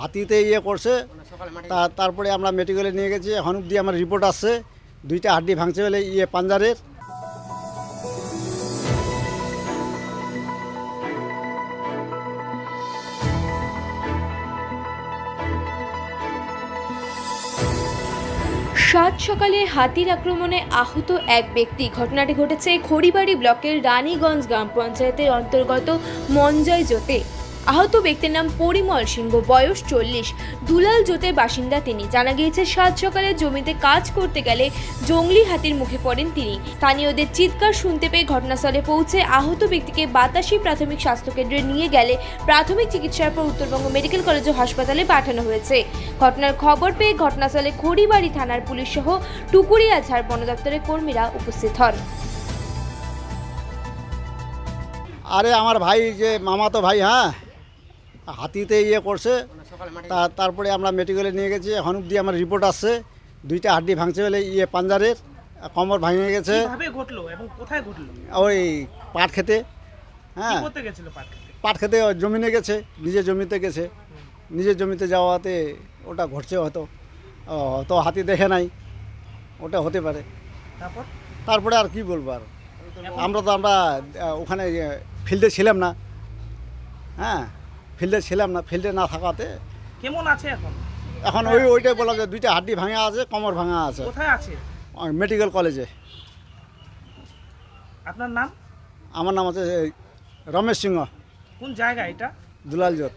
হাতিতে করছে। তারপরে আমরা মেডিকেলে নিয়ে গেছি, এখন অবধি আমার রিপোর্ট আসছে 2টা হাড্ডি ভাঙছে বলে পাঞ্জারের। সাত সকালে হাতির আক্রমণে আহত এক ব্যক্তি। ঘটনাটি ঘটেছে খড়িবাড়ি ব্লকের রানীগঞ্জ গ্রাম পঞ্চায়েতের অন্তর্গত মঞ্জয় জোতে। আহত ব্যক্তির নাম পরিমল সিংহ, বয়স 40, দুলাল জোতের বাসিন্দা তিনি। জানা গিয়েছে সাত সকালে জমিতে কাজ করতে গেলে জঙ্গলি হাতির মুখে পড়েন তিনি। স্থানীয়দের চিৎকার শুনতে পেয়ে ঘটনাস্থলে পৌঁছে আহত ব্যক্তিকে বাতাসি প্রাথমিক স্বাস্থ্যকেন্দ্রে নিয়ে গেলে প্রাথমিক চিকিৎসার পর উত্তরবঙ্গ মেডিকেল কলেজ ও হাসপাতালে পাঠানো হয়েছে। ঘটনার খবর পেয়ে ঘটনাস্থলে খড়িবাড়ি থানার পুলিশ সহ টুকুরিয়াঝাড় বন দপ্তরের কর্মীরা উপস্থিত হন। আরে আমার ভাই যে মামাতো ভাই, হ্যাঁ, হাতিতে করছে। তারপরে আমরা মেডিকেলে নিয়ে গেছি, এখন অবধি আমার রিপোর্ট আসছে 2টা হাড্ডি ভাঙছে বলে পাঞ্জারের, কোমর ভেঙে গেছে। কিভাবে ঘটলো এবং কোথায় ঘটলো? ওই পাট খেতে, হ্যাঁ, কি করতে গেছিল পাট খেতে? পাট খেতে জমিনে গেছে, নিজের জমিতে গেছে। নিজের জমিতে যাওয়াতে ওটা ঘটছে হয়তো, তো হাতি দেখে নাই, ওটা হতে পারে। তারপরে আর কি বলবো, আর আমরা ওখানে ফিল্ডে ছিলাম না, হ্যাঁ, ফিল্ডে না থাকাতে। কেমন আছে এখন? এখন ওইটাই বলা যায়, 2টা হাড্ডি ভাঙা আছে, কোমর ভাঙা আছে। কোথায় আছে? মেডিকেল কলেজে। আপনার নাম? আমার নাম আছে রমেশ সিংহ। কোন জায়গা এটা? দুলাল জোত।